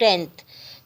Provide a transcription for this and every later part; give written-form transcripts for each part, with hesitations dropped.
10th।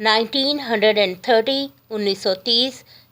1930 1930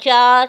4,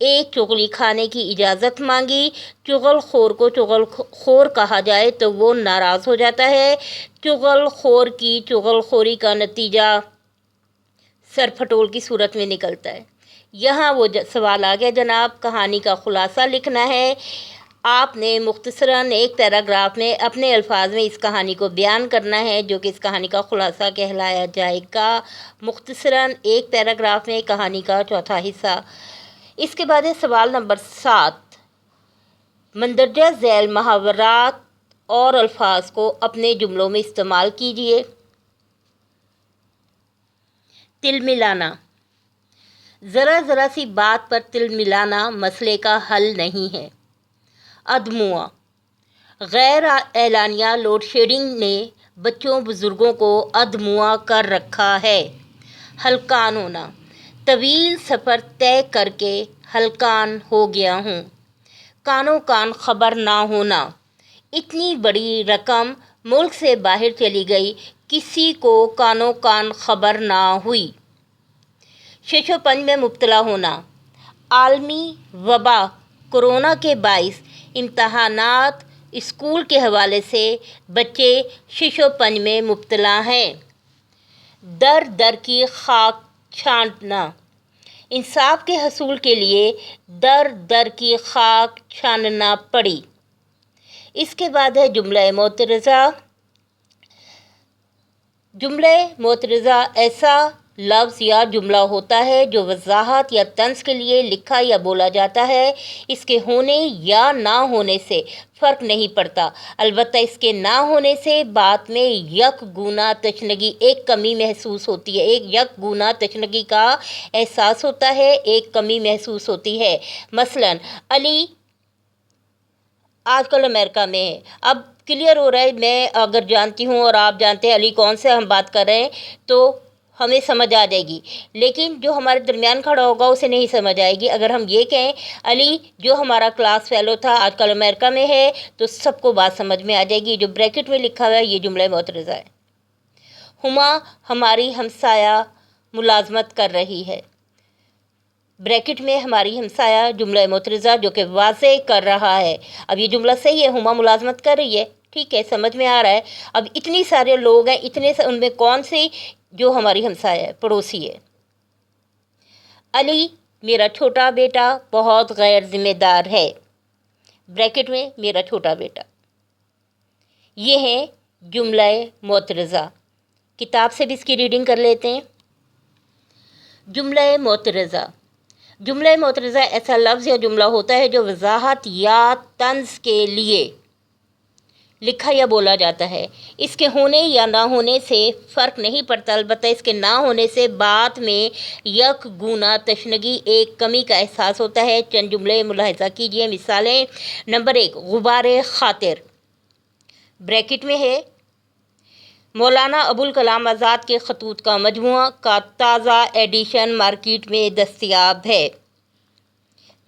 ایک چغلی کھانے کی اجازت مانگی۔ چغل خور کو چغل خور کہا جائے تو وہ ناراض ہو جاتا ہے۔ چغل خور کی چغل خوری کا نتیجہ سرپھٹول کی صورت میں نکلتا ہے۔ یہاں وہ سوال آ گیا جناب، کہانی کا خلاصہ لکھنا ہے۔ آپ نے مختصراً ایک پیراگراف میں اپنے الفاظ میں اس کہانی کو بیان کرنا ہے، جو کہ اس کہانی کا خلاصہ کہلایا جائے گا۔ مختصراً ایک پیراگراف میں کہانی کا چوتھا حصہ۔ اس کے بعد ہے سوال نمبر 7، مندرجہ ذیل محاورات اور الفاظ کو اپنے جملوں میں استعمال کیجیے۔ تل ملانا، ذرا سی بات پر تل ملانا مسئلے کا حل نہیں ہے۔ ادموا، غیر اعلانیہ لوڈ شیڈنگ نے بچوں بزرگوں کو ادموا کر رکھا ہے۔ ہلکان ہونا، طویل سفر طے کر کے ہلکان ہو گیا ہوں۔ کانوں کان خبر نہ ہونا، اتنی بڑی رقم ملک سے باہر چلی گئی، کسی کو کانوں کان خبر نہ ہوئی۔ شش و پنج میں مبتلا ہونا، عالمی وبا کورونا کے باعث امتحانات اسکول کے حوالے سے بچے شش و پنج میں مبتلا ہیں۔ در در کی خاک چھانٹنا، انصاف کے حصول کے لیے در در کی خاک چھاننا پڑی۔ اس کے بعد ہے جملہ معترضہ۔ جملہ معترضہ ایسا لفظ یا جملہ ہوتا ہے جو وضاحت یا طنز کے لیے لکھا یا بولا جاتا ہے۔ اس کے ہونے یا نہ ہونے سے فرق نہیں پڑتا، البتہ اس کے نہ ہونے سے بات میں یک گونا تشنگی، ایک کمی محسوس ہوتی ہے، یک گونا تشنگی کا احساس ہوتا ہے، ایک کمی محسوس ہوتی ہے۔ مثلاً علی آج کل امریکہ میں ہے۔ اب کلیئر ہو رہا ہے، میں اگر جانتی ہوں اور آپ جانتے ہیں علی کون سے ہم بات کر رہے ہیں تو ہمیں سمجھ آ جائے گی، لیکن جو ہمارے درمیان کھڑا ہوگا اسے نہیں سمجھ آئے گی۔ اگر ہم یہ کہیں علی جو ہمارا کلاس فیلو تھا آج کل امریکہ میں ہے، تو سب کو بات سمجھ میں آ جائے گی۔ جو بریکٹ میں لکھا ہوا ہے یہ جملہ معترضہ ہے۔ ہما ہماری ہمسایہ ملازمت کر رہی ہے، بریکٹ میں ہماری ہمسایہ جملہ معترضہ جو کہ واضح کر رہا ہے۔ اب یہ جملہ صحیح ہے، ہما ملازمت کر رہی ہے، ٹھیک ہے، سمجھ میں آ رہا ہے۔ اب اتنی سارے لوگ ہیں، ان میں کون سی جو ہماری ہمسایہ ہے، پڑوسی ہے۔ علی میرا چھوٹا بیٹا بہت غیر ذمہ دار ہے، بریکٹ میں میرا چھوٹا بیٹا۔ یہ ہے جملہ معترضہ۔ کتاب سے بھی اس کی ریڈنگ کر لیتے ہیں۔ جملہ معترضہ، جملہ معترضہ ایسا لفظ یا جملہ ہوتا ہے جو وضاحت یا طنز کے لیے لکھا یا بولا جاتا ہے۔ اس کے ہونے یا نہ ہونے سے فرق نہیں پڑتا، البتہ اس کے نہ ہونے سے بات میں یک گونا تشنگی، ایک کمی کا احساس ہوتا ہے۔ چند جملے ملاحظہ کیجیے۔ مثالیں: نمبر 1، غبار خاطر، بریکٹ میں ہے مولانا ابوالکلام آزاد کے خطوط کا مجموعہ کا تازہ ایڈیشن مارکیٹ میں دستیاب ہے،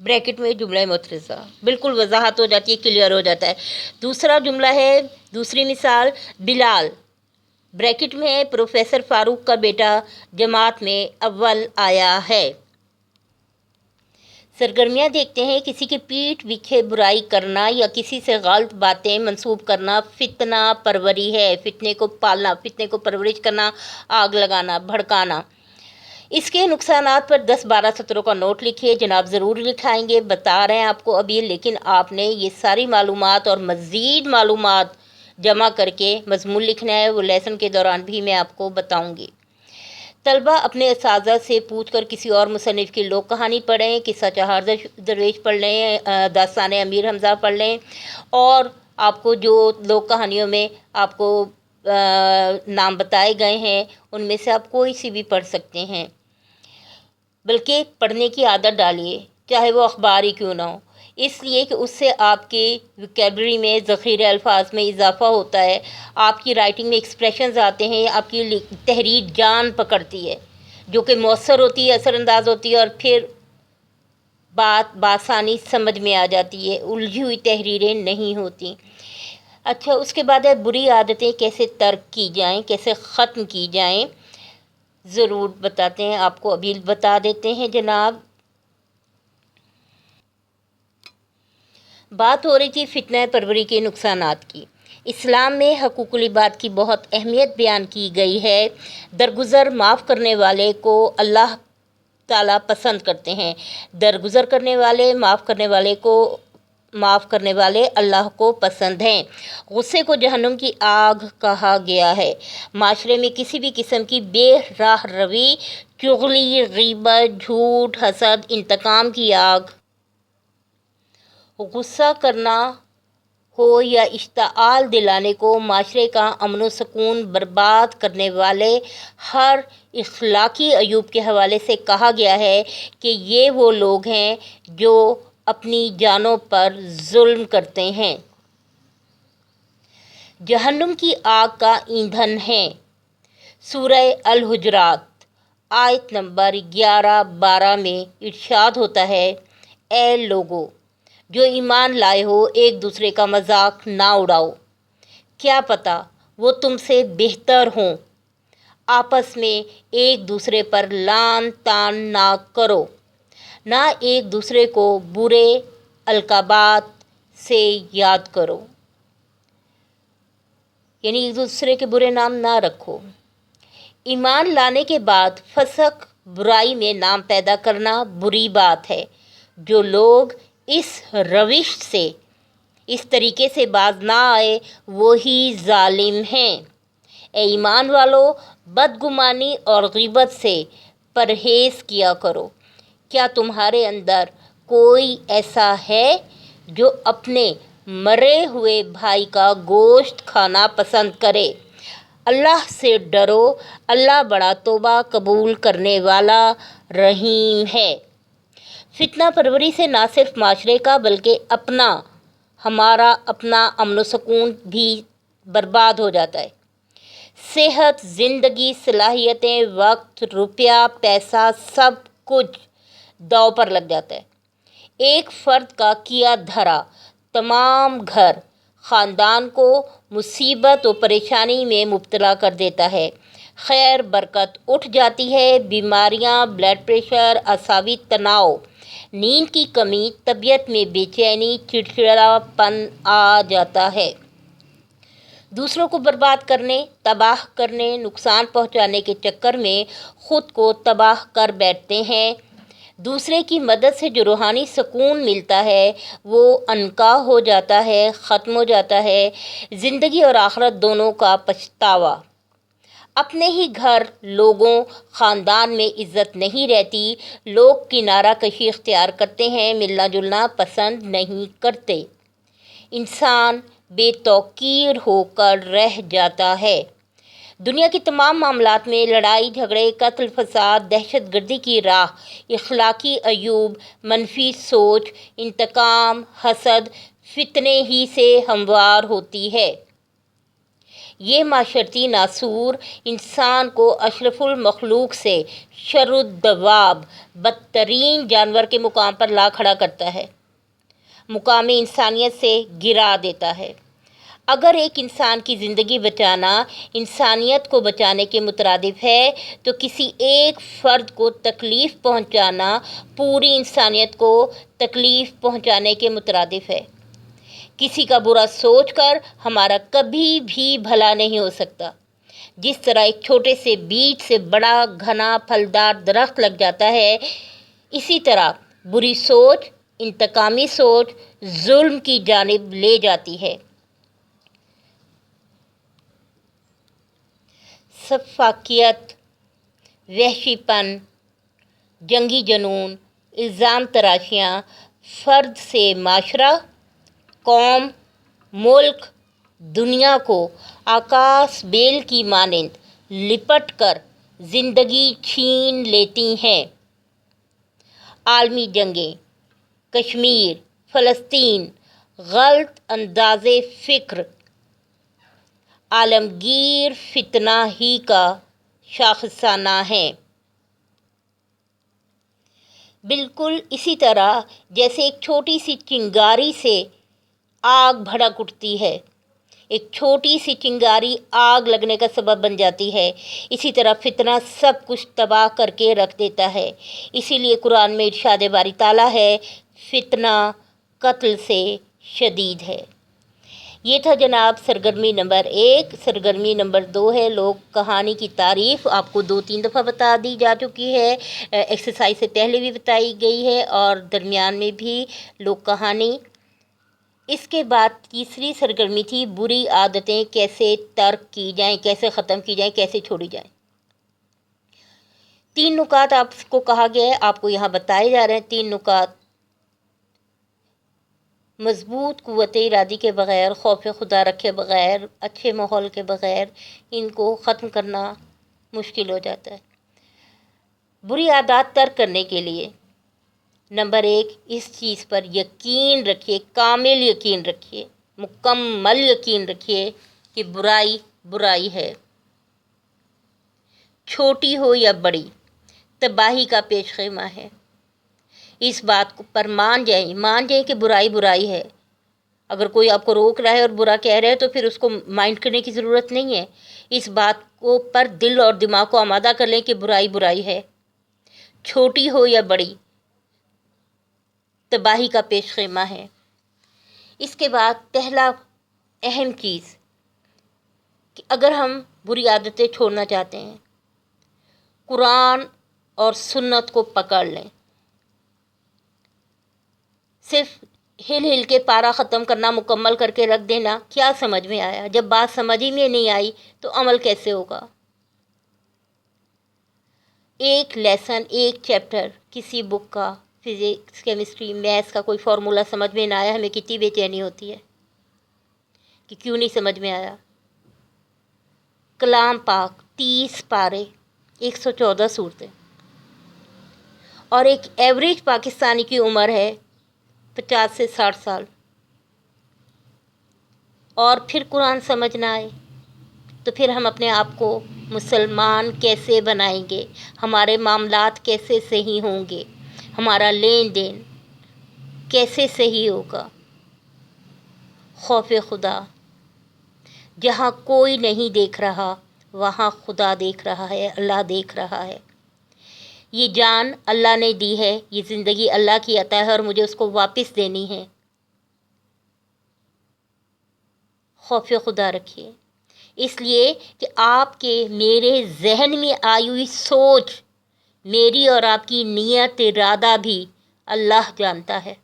بریکٹ میں جملہ معترضہ، بالکل وضاحت ہو جاتی ہے، کلیئر ہو جاتا ہے۔ دوسرا جملہ ہے، دوسری مثال، بلال، بریکٹ میں ہے پروفیسر فاروق کا بیٹا جماعت میں اول آیا ہے۔ سرگرمیاں دیکھتے ہیں۔ کسی کی پیٹھ پیچھے برائی کرنا یا کسی سے غلط باتیں منسوب کرنا فتنہ پروری ہے، فتنے کو پالنا، فتنے کو پرورش کرنا، آگ لگانا، بھڑکانا۔ اس کے نقصانات پر 10-12 سطروں کا نوٹ لکھیے۔ جناب ضرور لکھائیں گے، بتا رہے ہیں آپ کو ابھی، لیکن آپ نے یہ ساری معلومات اور مزید معلومات جمع کر کے مضمون لکھنا ہے، وہ لیسن کے دوران بھی میں آپ کو بتاؤں گی۔ طلبہ اپنے اساتذہ سے پوچھ کر کسی اور مصنف کی لوک کہانی پڑھیں، قصہ چہار درویش پڑھ لیں، داستان امیر حمزہ پڑھ لیں، اور آپ کو جو لوک کہانیوں میں آپ کو نام بتائے گئے ہیں ان میں سے آپ کوئی سی بھی پڑھ سکتے ہیں، بلکہ پڑھنے کی عادت ڈالیے، چاہے وہ اخبار ہی کیوں نہ ہو، اس لیے کہ اس سے آپ کی ویکیبلری میں، ذخیرہ الفاظ میں اضافہ ہوتا ہے، آپ کی رائٹنگ میں ایکسپریشنز آتے ہیں، آپ کی تحریر جان پکڑتی ہے، جو کہ مؤثر ہوتی ہے، اثر انداز ہوتی ہے، اور پھر بات بآسانی سمجھ میں آ جاتی ہے، الجھی ہوئی تحریریں نہیں ہوتی۔ اچھا، اس کے بعد ہے بری عادتیں کیسے ترک کی جائیں، کیسے ختم کی جائیں، ضرور بتاتے ہیں آپ کو، ابھی بتا دیتے ہیں جناب۔ بات ہو رہی تھی فتنہ پروری کے نقصانات کی۔ اسلام میں حقوق العباد کی بہت اہمیت بیان کی گئی ہے۔ درگزر معاف کرنے والے کو اللہ تعالیٰ پسند کرتے ہیں۔ درگزر کرنے والے معاف کرنے والے اللہ کو پسند ہیں۔ غصے کو جہنم کی آگ کہا گیا ہے۔ معاشرے میں کسی بھی قسم کی بے راہ روی، چغلی، غیبت، جھوٹ، حسد، انتقام کی آگ، غصہ کرنا ہو یا اشتعال دلانے کو معاشرے کا امن و سکون برباد کرنے والے ہر اخلاقی عیوب کے حوالے سے کہا گیا ہے کہ یہ وہ لوگ ہیں جو اپنی جانوں پر ظلم کرتے ہیں، جہنم کی آگ کا ایندھن ہیں۔ سورہ الحجرات آیت نمبر 11-12 میں ارشاد ہوتا ہے، اے لوگو جو ایمان لائے ہو، ایک دوسرے کا مذاق نہ اڑاؤ، کیا پتہ وہ تم سے بہتر ہوں، آپس میں ایک دوسرے پر لعن طعن نہ کرو، نہ ایک دوسرے کو برے القابات سے یاد کرو، یعنی ایک دوسرے کے برے نام نہ رکھو۔ ایمان لانے کے بعد فسق، برائی میں نام پیدا کرنا بری بات ہے۔ جو لوگ اس روش سے، اس طریقے سے باز نہ آئے، وہی ظالم ہیں۔ اے ایمان والو، بدگمانی اور غیبت سے پرہیز کیا کرو۔ کیا تمہارے اندر کوئی ایسا ہے جو اپنے مرے ہوئے بھائی کا گوشت کھانا پسند کرے؟ اللہ سے ڈرو، اللہ بڑا توبہ قبول کرنے والا رحیم ہے۔ فتنہ پروری سے نہ صرف معاشرے کا بلکہ ہمارا اپنا امن و سکون بھی برباد ہو جاتا ہے۔ صحت، زندگی، صلاحیتیں، وقت، روپیہ، پیسہ، سب کچھ داؤ پر لگ جاتا ہے۔ ایک فرد کا کیا دھرا تمام گھر خاندان کو مصیبت و پریشانی میں مبتلا کر دیتا ہے۔ خیر برکت اٹھ جاتی ہے، بیماریاں، بلڈ پریشر، اعصابی تناؤ، نیند کی کمی، طبیعت میں بے چینی، چڑچڑاپن آ جاتا ہے۔ دوسروں کو برباد کرنے، تباہ کرنے، نقصان پہنچانے کے چکر میں خود کو تباہ کر بیٹھتے ہیں۔ دوسرے کی مدد سے جو روحانی سکون ملتا ہے وہ عنقا ہو جاتا ہے، ختم ہو جاتا ہے۔ زندگی اور آخرت دونوں کا پچھتاوا۔ اپنے ہی گھر، لوگوں، خاندان میں عزت نہیں رہتی، لوگ کنارہ کشی اختیار کرتے ہیں، ملنا جلنا پسند نہیں کرتے، انسان بے توقیر ہو کر رہ جاتا ہے۔ دنیا کے تمام معاملات میں لڑائی جھگڑے، قتل فساد، دہشت گردی کی راہ، اخلاقی عیوب، منفی سوچ، انتقام، حسد، فتنے ہی سے ہموار ہوتی ہے۔ یہ معاشرتی ناسور انسان کو اشرف المخلوق سے شر الدواب، بدترین جانور کے مقام پر لا کھڑا کرتا ہے، مقام انسانیت سے گرا دیتا ہے۔ اگر ایک انسان کی زندگی بچانا انسانیت کو بچانے کے مترادف ہے تو کسی ایک فرد کو تکلیف پہنچانا پوری انسانیت کو تکلیف پہنچانے کے مترادف ہے۔ کسی کا برا سوچ کر ہمارا کبھی بھی بھلا نہیں ہو سکتا۔ جس طرح ایک چھوٹے سے بیج سے بڑا گھنا پھلدار درخت لگ جاتا ہے، اسی طرح بری سوچ، انتقامی سوچ ظلم کی جانب لے جاتی ہے۔ سفاکیت، وحشی پن، جنگی جنون، الزام تراشیاں فرد سے معاشرہ، قوم، ملک، دنیا کو آکاش بیل کی مانند لپٹ کر زندگی چھین لیتی ہیں۔ عالمی جنگیں، کشمیر، فلسطین، غلط انداز فکر عالمگیر فتنہ ہی کا شاخسانہ ہیں۔ بالکل اسی طرح جیسے ایک چھوٹی سی چنگاری سے آگ بھڑک اٹھتی ہے، ایک چھوٹی سی چنگاری آگ لگنے کا سبب بن جاتی ہے، اسی طرح فتنہ سب کچھ تباہ کر کے رکھ دیتا ہے۔ اسی لیے قرآن میں ارشاد باری تعالیٰ ہے، فتنہ قتل سے شدید ہے۔ یہ تھا جناب سرگرمی نمبر 1۔ سرگرمی نمبر 2 ہے لوک کہانی کی تعریف۔ آپ کو 2-3 دفعہ بتا دی جا چکی ہے، ایکسرسائز سے پہلے بھی بتائی گئی ہے اور درمیان میں بھی لوک کہانی۔ اس کے بعد تیسری سرگرمی تھی بری عادتیں کیسے ترک کی جائیں، کیسے ختم کی جائیں، کیسے چھوڑی جائیں۔ 3 نکات آپ کو کہا گیا ہے، آپ کو یہاں بتائے جا رہے ہیں 3 نکات۔ مضبوط قوت ارادی کے بغیر، خوف خدا رکھے بغیر، اچھے ماحول کے بغیر ان کو ختم کرنا مشکل ہو جاتا ہے۔ بری عادات ترک کرنے کے لیے نمبر 1، اس چیز پر یقین رکھیے، کامل یقین رکھیے، مکمل یقین رکھیے کہ برائی برائی ہے، چھوٹی ہو یا بڑی، تباہی کا پیش خیمہ ہے۔ اس بات پر مان جائیں کہ برائی برائی ہے۔ اگر کوئی آپ کو روک رہا ہے اور برا کہہ رہا ہے تو پھر اس کو مائنڈ کرنے کی ضرورت نہیں ہے۔ اس بات کو پر دل اور دماغ کو آمادہ کر لیں کہ برائی برائی ہے، چھوٹی ہو یا بڑی، تباہی کا پیش خیمہ ہے۔ اس کے بعد پہلا اہم چیز کہ اگر ہم بری عادتیں چھوڑنا چاہتے ہیں، قرآن اور سنت کو پکڑ لیں۔ صرف ہل کے پارا ختم کرنا، مکمل کر کے رکھ دینا، کیا سمجھ میں آیا؟ جب بات سمجھ ہی میں نہیں آئی تو عمل کیسے ہوگا؟ ایک لیسن، ایک چیپٹر کسی بک کا، فزکس، کیمسٹری، میتھس کا کوئی فارمولا سمجھ میں نہ آیا، ہمیں کتنی بے چینی ہوتی ہے کہ کیوں نہیں سمجھ میں آیا۔ کلام پاک 30 پارے، 114 صورتیں، اور ایک ایوریج پاکستانی کی عمر ہے 50 سے 60 سال، اور پھر قرآن سمجھ نہ آئے تو پھر ہم اپنے آپ کو مسلمان کیسے بنائیں گے؟ ہمارے معاملات کیسے صحیح ہوں گے؟ ہمارا لین دین کیسے صحیح ہوگا؟ خوف خدا، جہاں کوئی نہیں دیکھ رہا وہاں خدا دیکھ رہا ہے، اللہ دیکھ رہا ہے۔ یہ جان اللہ نے دی ہے، یہ زندگی اللہ کی عطا ہے اور مجھے اس کو واپس دینی ہے۔ خوف خدا رکھیے، اس لیے کہ آپ کے میرے ذہن میں آئی ہوئی سوچ، میری اور آپ کی نیت ارادہ بھی اللہ جانتا ہے۔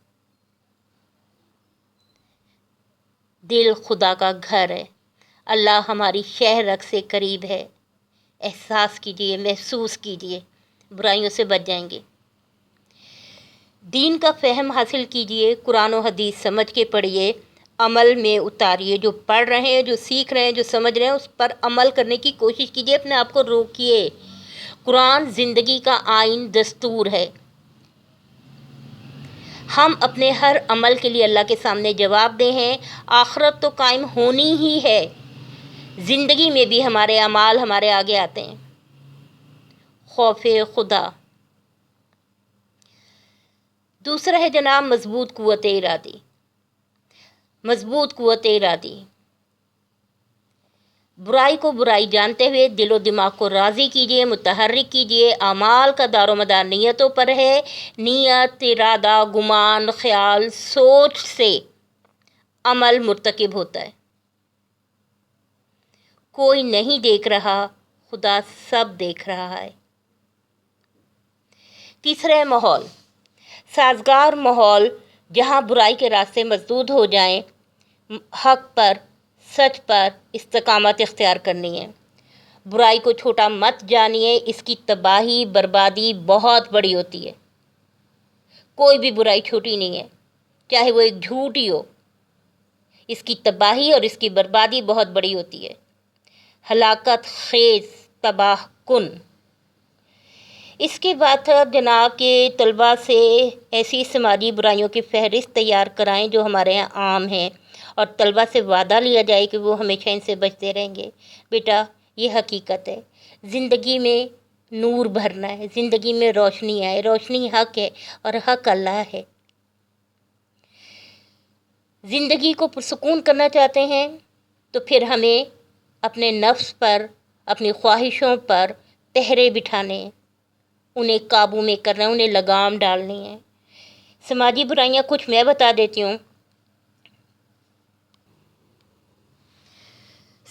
دل خدا کا گھر ہے، اللہ ہماری شہ رگ سے قریب ہے۔ احساس کیجئے، محسوس کیجئے، برائیوں سے بچ جائیں گے۔ دین کا فہم حاصل کیجئے، قرآن و حدیث سمجھ کے پڑھیے، عمل میں اتاریے۔ جو پڑھ رہے ہیں، جو سیکھ رہے ہیں، جو سمجھ رہے ہیں، اس پر عمل کرنے کی کوشش کیجئے، اپنے آپ کو روکیے۔ قرآن زندگی کا آئین، دستور ہے۔ ہم اپنے ہر عمل کے لیے اللہ کے سامنے جواب دہ ہیں۔ آخرت تو قائم ہونی ہی ہے، زندگی میں بھی ہمارے اعمال ہمارے آگے آتے ہیں۔ خوف خدا۔ دوسرا ہے جناب مضبوط قوت ارادی۔ مضبوط قوت ارادی، برائی کو برائی جانتے ہوئے دل و دماغ کو راضی کیجئے، متحرک کیجئے۔ اعمال کا دار و مدار نیتوں پر ہے۔ نیت، ارادہ، گمان، خیال، سوچ سے عمل مرتکب ہوتا ہے۔ کوئی نہیں دیکھ رہا، خدا سب دیکھ رہا ہے۔ تیسرا ہے ماحول، سازگار ماحول جہاں برائی کے راستے مسدود ہو جائیں، حق پر، سچ پر استقامت اختیار کرنی ہے۔ برائی کو چھوٹا مت جانیے، اس کی تباہی بربادی بہت بڑی ہوتی ہے۔ کوئی بھی برائی چھوٹی نہیں ہے، چاہے وہ ایک جھوٹ ہی ہو، اس کی تباہی اور اس کی بربادی بہت بڑی ہوتی ہے، ہلاکت خیز، تباہ کن۔ اس کے بعد جناب کے طلباء سے ایسی سماجی برائیوں کی فہرست تیار کرائیں جو ہمارے یہاں عام ہیں، اور طلباء سے وعدہ لیا جائے کہ وہ ہمیشہ ان سے بچتے رہیں گے۔ بیٹا، یہ حقیقت ہے، زندگی میں نور بھرنا ہے، زندگی میں روشنی آئے، روشنی حق ہے اور حق اللہ ہے۔ زندگی کو پرسکون کرنا چاہتے ہیں تو پھر ہمیں اپنے نفس پر، اپنی خواہشوں پر پہرے بٹھانے ہیں، انہیں قابو میں کرنا ہے، انہیں لگام ڈالنی ہے۔ سماجی برائیاں کچھ میں بتا دیتی ہوں۔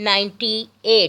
98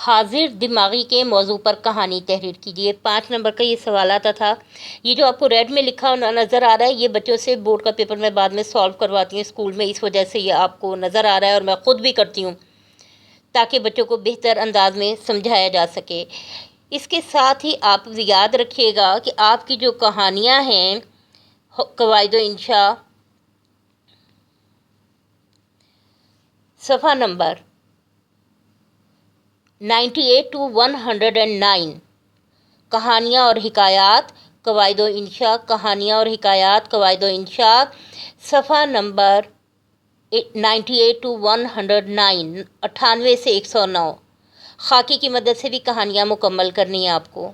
حاضر دماغی کے موضوع پر کہانی تحریر کیجیے۔ 5 نمبر کا یہ سوال آتا تھا۔ یہ جو آپ کو ریڈ میں لکھا نظر آ رہا ہے، یہ بچوں سے بورڈ کا پیپر میں بعد میں سالو کرواتی ہوں اسکول میں، اس وجہ سے یہ آپ کو نظر آ رہا ہے، اور میں خود بھی کرتی ہوں تاکہ بچوں کو بہتر انداز میں سمجھایا جا سکے۔ اس کے ساتھ ہی آپ یاد رکھیے گا کہ آپ کی جو کہانیاں ہیں قواعد و انشاء صفحہ نمبر 98 to 109، کہانیاں اور حکایات قواعد و انشاء، کہانیاں اور حکایات قواعد و انشاء صفحہ نمبر 98 to 109، 98 سے 109، خاکی کی مدد سے بھی کہانیاں مکمل کرنی ہیں آپ کو۔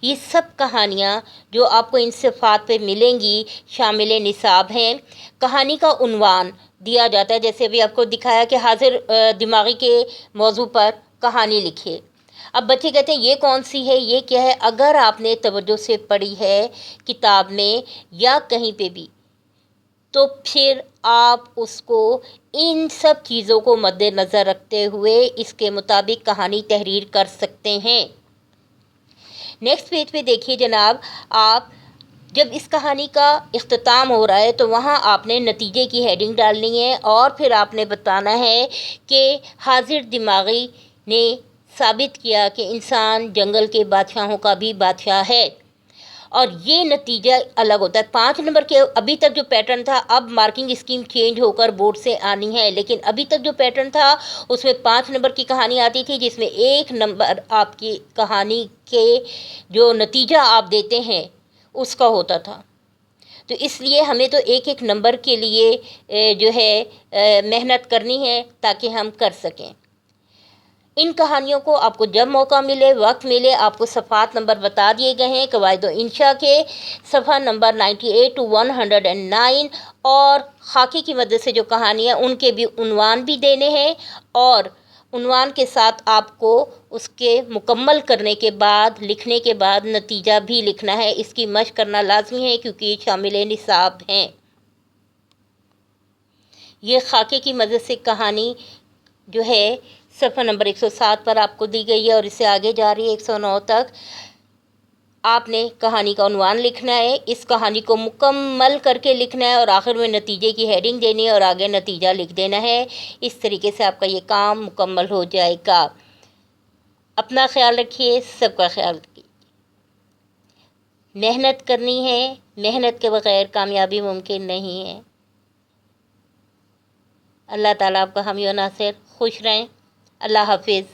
یہ سب کہانیاں جو آپ کو ان صفحات پہ ملیں گی شامل نصاب ہیں۔ کہانی کا عنوان دیا جاتا ہے، جیسے ابھی آپ کو دکھایا کہ حاضر دماغی کے موضوع پر کہانی لکھے۔ اب بچے کہتے ہیں یہ کون سی ہے، یہ کیا ہے؟ اگر آپ نے توجہ سے پڑھی ہے کتاب میں یا کہیں پہ بھی، تو پھر آپ اس کو ان سب چیزوں کو مد نظر رکھتے ہوئے اس کے مطابق کہانی تحریر کر سکتے ہیں۔ نیکسٹ پیج پہ دیکھیے جناب، آپ جب اس کہانی کا اختتام ہو رہا ہے تو وہاں آپ نے نتیجے کی ہیڈنگ ڈالنی ہے، اور پھر آپ نے بتانا ہے کہ حاضر دماغی نے ثابت کیا کہ انسان جنگل کے بادشاہوں کا بھی بادشاہ ہے، اور یہ نتیجہ الگ ہوتا ہے۔ 5 نمبر کے ابھی تک جو پیٹرن تھا، اب مارکنگ اسکیم چینج ہو کر بورڈ سے آنی ہے، لیکن ابھی تک جو پیٹرن تھا اس میں 5 نمبر کی کہانی آتی تھی، جس میں 1 نمبر آپ کی کہانی کے جو نتیجہ آپ دیتے ہیں اس کا ہوتا تھا۔ تو اس لیے ہمیں تو ایک نمبر کے لیے جو ہے محنت کرنی ہے تاکہ ہم کر سکیں۔ ان کہانیوں کو آپ کو جب موقع ملے، وقت ملے، آپ کو صفحات نمبر بتا دیے گئے ہیں قواعد و انشاء کے، صفحہ نمبر 98 to 109، اور خاکی کی مدد سے جو کہانیاں ان کے بھی عنوان بھی دینے ہیں، اور عنوان کے ساتھ آپ کو اس کے مکمل کرنے کے بعد، لکھنے کے بعد نتیجہ بھی لکھنا ہے۔ اس کی مشق کرنا لازمی ہے کیونکہ یہ شامل نصاب ہیں۔ یہ خاکے کی مدد سے کہانی جو ہے صفحہ نمبر 107 پر آپ کو دی گئی ہے، اور اس سے آگے جا رہی ہے 109 تک۔ آپ نے کہانی کا عنوان لکھنا ہے، اس کہانی کو مکمل کر کے لکھنا ہے، اور آخر میں نتیجے کی ہیڈنگ دینی ہے اور آگے نتیجہ لکھ دینا ہے۔ اس طریقے سے آپ کا یہ کام مکمل ہو جائے گا۔ اپنا خیال رکھیے، سب کا خیال رکھیے۔ محنت کرنی ہے، محنت کے بغیر کامیابی ممکن نہیں ہے۔ اللہ تعالیٰ آپ کا حامی و ناصر، خوش رہیں۔ اللہ حافظ۔